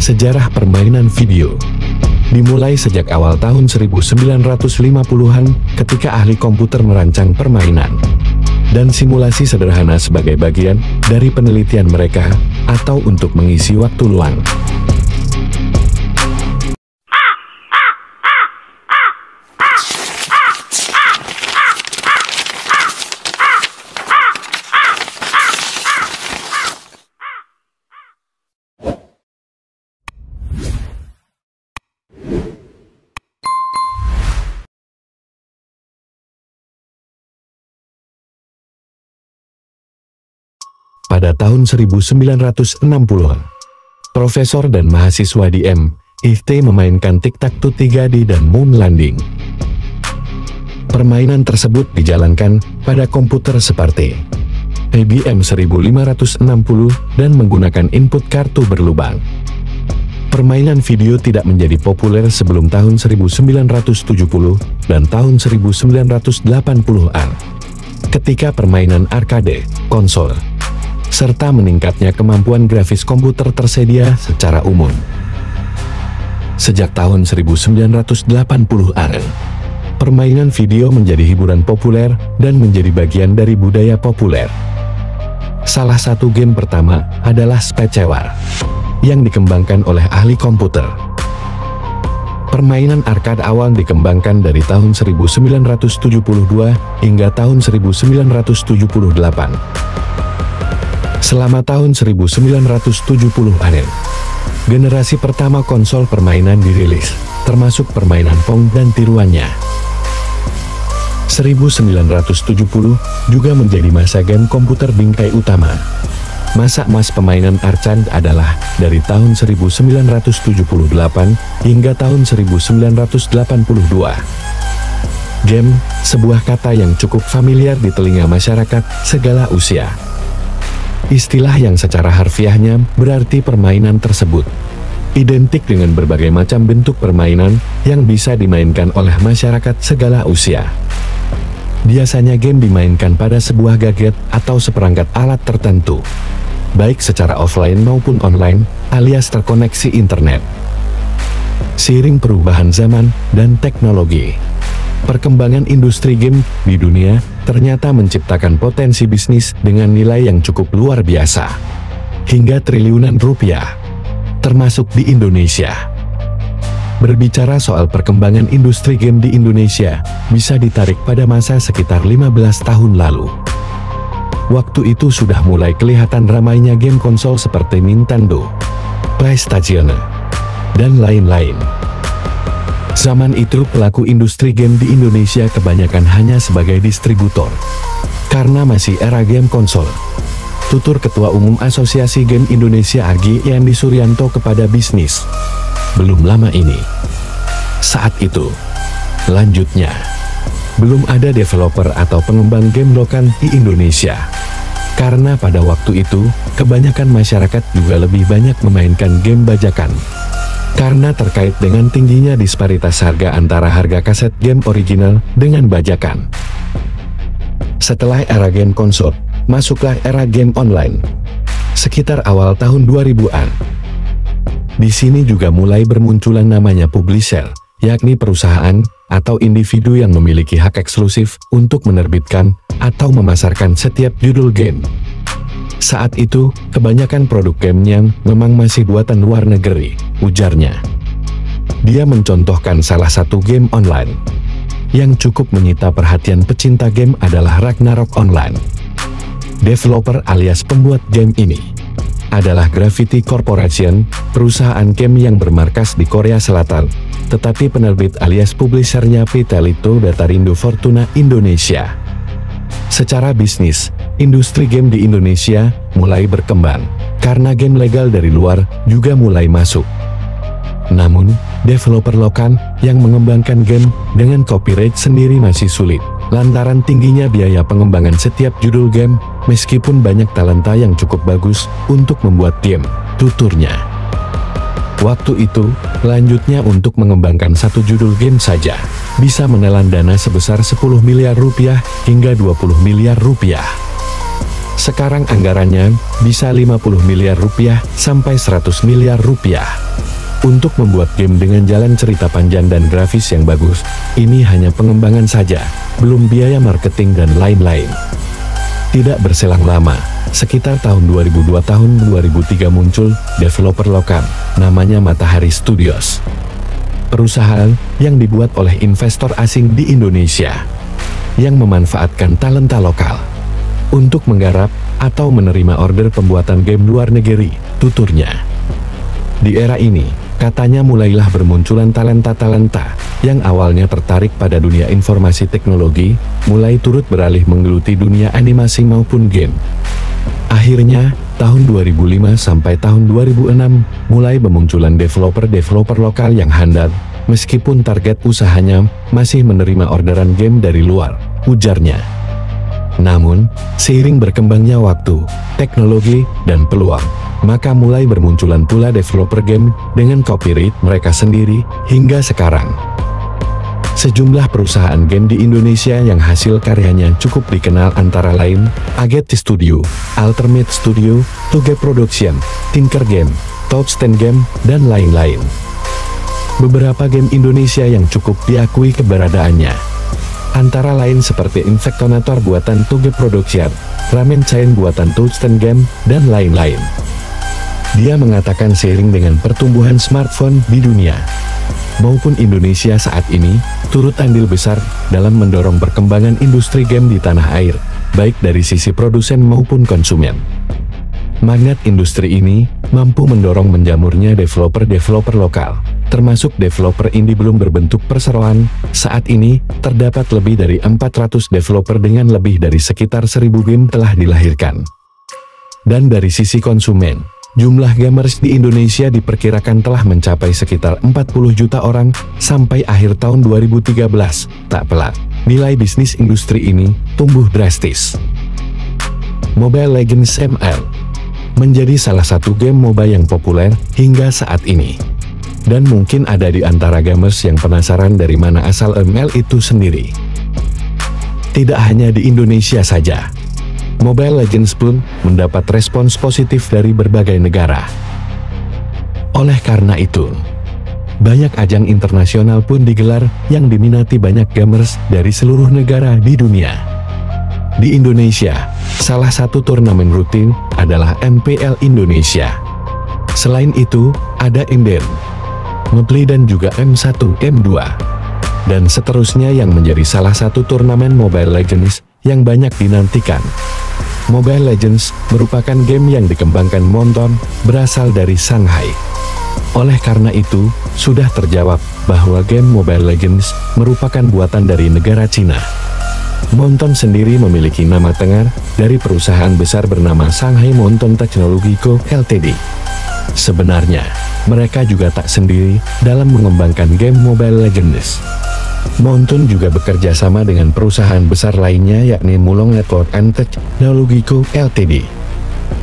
Sejarah permainan video dimulai sejak awal tahun 1950-an ketika ahli komputer merancang permainan dan simulasi sederhana sebagai bagian dari penelitian mereka atau untuk mengisi waktu luang. Pada tahun 1960-an, profesor dan mahasiswa di MIT memainkan Tic-Tac-Toe 3D dan Moon Landing. Permainan tersebut dijalankan pada komputer seperti IBM 1560 dan menggunakan input kartu berlubang. Permainan video tidak menjadi populer sebelum tahun 1970 dan tahun 1980-an, ketika permainan arcade, konsol, serta meningkatnya kemampuan grafis komputer tersedia secara umum. Sejak tahun 1980-an, permainan video menjadi hiburan populer dan menjadi bagian dari budaya populer. Salah satu game pertama adalah Spacewar, yang dikembangkan oleh ahli komputer. Permainan arcade awal dikembangkan dari tahun 1972 hingga tahun 1978. Selama tahun 1970-an, generasi pertama konsol permainan dirilis, termasuk permainan Pong dan tiruannya. 1970 juga menjadi masa game komputer bingkai utama. Masa emas permainan arcade adalah dari tahun 1978 hingga tahun 1982. Game, sebuah kata yang cukup familiar di telinga masyarakat segala usia. Istilah yang secara harfiahnya berarti permainan tersebut identik dengan berbagai macam bentuk permainan yang bisa dimainkan oleh masyarakat segala usia. Biasanya game dimainkan pada sebuah gadget atau seperangkat alat tertentu, baik secara offline maupun online, alias terkoneksi internet. Seiring perubahan zaman dan teknologi, perkembangan industri game di dunia ternyata menciptakan potensi bisnis dengan nilai yang cukup luar biasa, hingga triliunan rupiah, termasuk di Indonesia. Berbicara soal perkembangan industri game di Indonesia, bisa ditarik pada masa sekitar 15 tahun lalu. Waktu itu sudah mulai kelihatan ramainya game konsol seperti Nintendo, PlayStation, dan lain-lain. Zaman itu pelaku industri game di Indonesia kebanyakan hanya sebagai distributor, karena masih era game konsol. Tutur Ketua Umum Asosiasi Game Indonesia AGI Yandi Suryanto kepada bisnis. Belum lama ini. Saat itu. Lanjutnya. Belum ada developer atau pengembang game lokal di Indonesia. Karena pada waktu itu, kebanyakan masyarakat juga lebih banyak memainkan game bajakan. Karena terkait dengan tingginya disparitas harga antara harga kaset game original dengan bajakan. Setelah era game konsol, masuklah era game online. Sekitar awal tahun 2000-an. Di sini juga mulai bermunculan namanya publisher, yakni perusahaan atau individu yang memiliki hak eksklusif untuk menerbitkan atau memasarkan setiap judul game. Saat itu, kebanyakan produk gamenya memang masih buatan luar negeri, ujarnya. Dia mencontohkan salah satu game online yang cukup menyita perhatian pecinta game adalah Ragnarok Online. Developer alias pembuat game ini adalah Gravity Corporation, perusahaan game yang bermarkas di Korea Selatan, tetapi penerbit alias publishernya PT Lito Datarindo Fortuna Indonesia. Secara bisnis, industri game di Indonesia mulai berkembang, karena game legal dari luar juga mulai masuk. Namun, developer lokal yang mengembangkan game dengan copyright sendiri masih sulit, lantaran tingginya biaya pengembangan setiap judul game, meskipun banyak talenta yang cukup bagus untuk membuat game, tuturnya. Waktu itu, lanjutnya untuk mengembangkan satu judul game saja, bisa menelan dana sebesar 10 miliar rupiah hingga 20 miliar rupiah. Sekarang anggarannya bisa 50 miliar rupiah sampai 100 miliar rupiah. Untuk membuat game dengan jalan cerita panjang dan grafis yang bagus, ini hanya pengembangan saja, belum biaya marketing dan lain-lain. Tidak berselang lama, sekitar tahun 2003 muncul developer lokal, namanya Matahari Studios. Perusahaan yang dibuat oleh investor asing di Indonesia, yang memanfaatkan talenta lokal untuk menggarap atau menerima order pembuatan game luar negeri, tuturnya. Di era ini, katanya mulailah bermunculan talenta-talenta yang awalnya tertarik pada dunia informasi teknologi, mulai turut beralih menggeluti dunia animasi maupun game. Akhirnya, tahun 2005 sampai tahun 2006, mulai bermunculan developer-developer lokal yang handal, meskipun target usahanya masih menerima orderan game dari luar, ujarnya. Namun, seiring berkembangnya waktu, teknologi, dan peluang, maka mulai bermunculan pula developer game dengan copyright mereka sendiri hingga sekarang. Sejumlah perusahaan game di Indonesia yang hasil karyanya cukup dikenal antara lain Ageti Studio, Ultimate Studio, Toge Production, Tinker Game, Touchstone Game, dan lain-lain. Beberapa game Indonesia yang cukup diakui keberadaannya, antara lain seperti Infectonator buatan Toge Production, Ramen Chain buatan Touchstone Game, dan lain-lain. Dia mengatakan seiring dengan pertumbuhan smartphone di dunia maupun Indonesia saat ini, turut andil besar dalam mendorong perkembangan industri game di tanah air, baik dari sisi produsen maupun konsumen. Magnet industri ini mampu mendorong menjamurnya developer-developer lokal, termasuk developer indie belum berbentuk perseroan. Saat ini, terdapat lebih dari 400 developer dengan lebih dari sekitar 1000 game telah dilahirkan. Dan dari sisi konsumen, jumlah gamers di Indonesia diperkirakan telah mencapai sekitar 40 juta orang sampai akhir tahun 2013. Tak pelak, nilai bisnis industri ini tumbuh drastis. Mobile Legends ML menjadi salah satu game MOBA yang populer hingga saat ini. Dan mungkin ada di antara gamers yang penasaran dari mana asal ML itu sendiri. Tidak hanya di Indonesia saja, Mobile Legends pun mendapat respons positif dari berbagai negara. Oleh karena itu, banyak ajang internasional pun digelar yang diminati banyak gamers dari seluruh negara di dunia. Di Indonesia, salah satu turnamen rutin adalah MPL Indonesia. Selain itu, ada Inden, Mepli dan juga M1, M2, dan seterusnya yang menjadi salah satu turnamen Mobile Legends yang banyak dinantikan. Mobile Legends merupakan game yang dikembangkan Monton, berasal dari Shanghai. Oleh karena itu, sudah terjawab bahwa game Mobile Legends merupakan buatan dari negara Cina. Monton sendiri memiliki nama tengah dari perusahaan besar bernama Shanghai Monton Technology Co. Ltd. Sebenarnya, mereka juga tak sendiri dalam mengembangkan game Mobile Legends. Monton juga bekerja sama dengan perusahaan besar lainnya yakni Mulong Network and Technology Co. Ltd.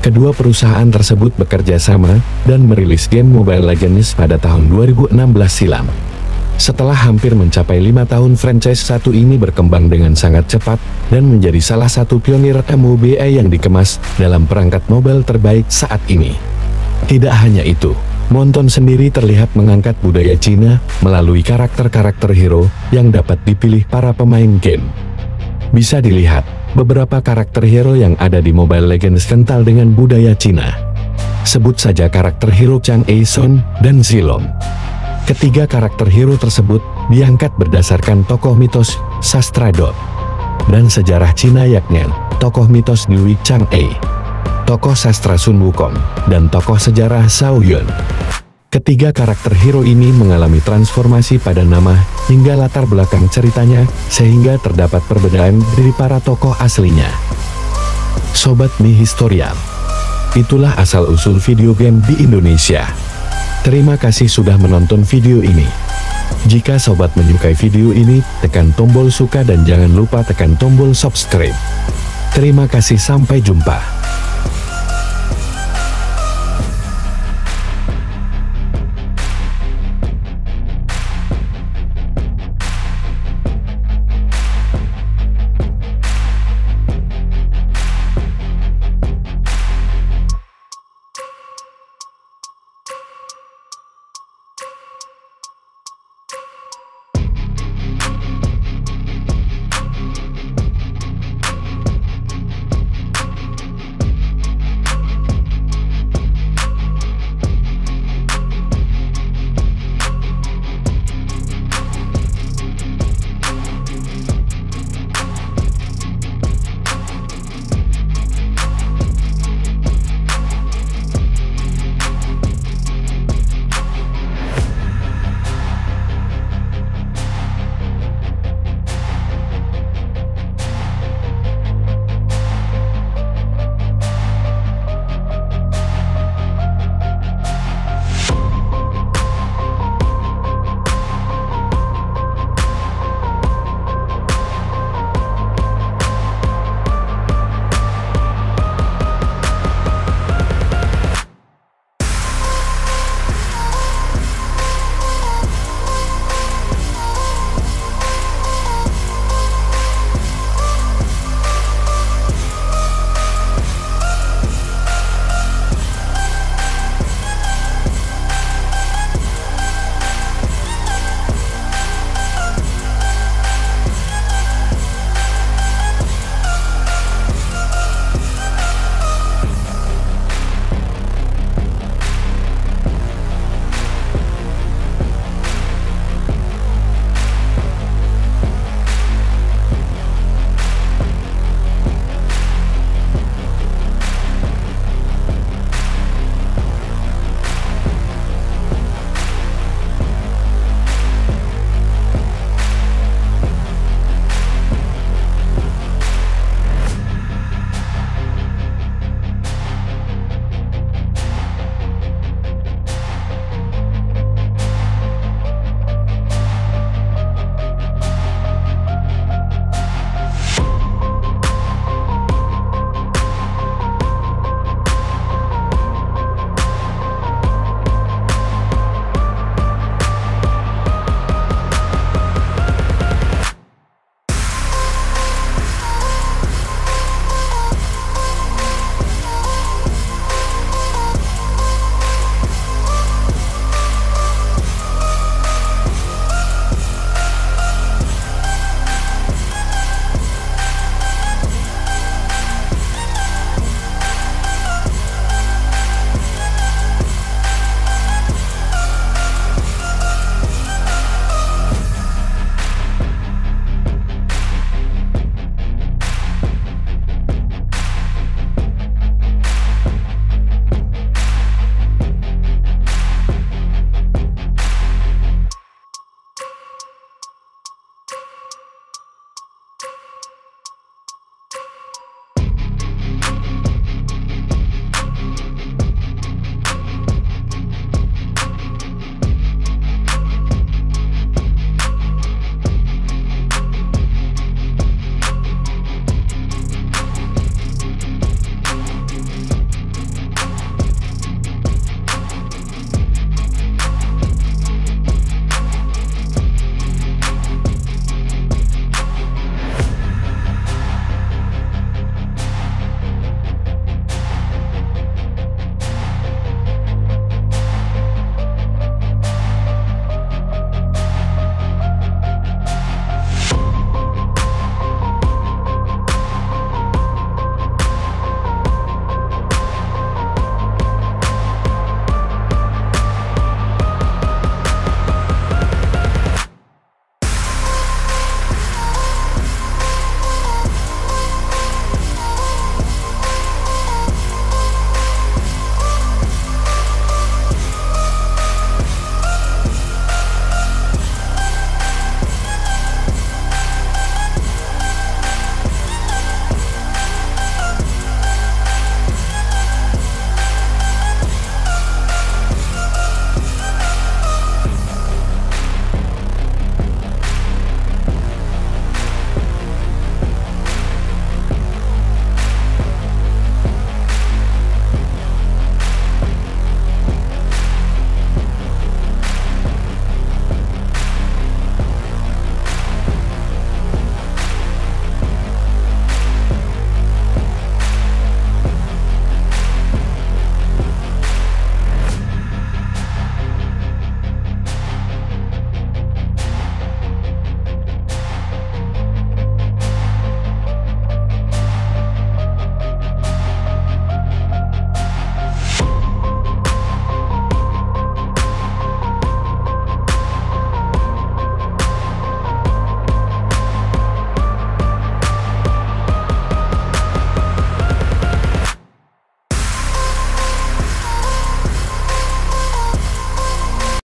Kedua perusahaan tersebut bekerja sama dan merilis game Mobile Legends pada tahun 2016 silam. Setelah hampir mencapai 5 tahun, franchise satu ini berkembang dengan sangat cepat dan menjadi salah satu pionir MOBA yang dikemas dalam perangkat mobile terbaik saat ini. Tidak hanya itu, Monton sendiri terlihat mengangkat budaya Cina melalui karakter-karakter hero yang dapat dipilih para pemain game. Bisa dilihat, beberapa karakter hero yang ada di Mobile Legends kental dengan budaya Cina. Sebut saja karakter hero Chang Eison dan Zilong. Ketiga karakter hero tersebut diangkat berdasarkan tokoh mitos sastra dan sejarah Cina yakni tokoh mitos Dewi Chang'e, tokoh sastra Sun Wukong, dan tokoh sejarah Zhao Yun. Ketiga karakter hero ini mengalami transformasi pada nama hingga latar belakang ceritanya, sehingga terdapat perbedaan dari para tokoh aslinya. Sobat Mi Historial, itulah asal-usul video game di Indonesia. Terima kasih sudah menonton video ini. Jika sobat menyukai video ini, tekan tombol suka dan jangan lupa tekan tombol subscribe. Terima kasih, sampai jumpa.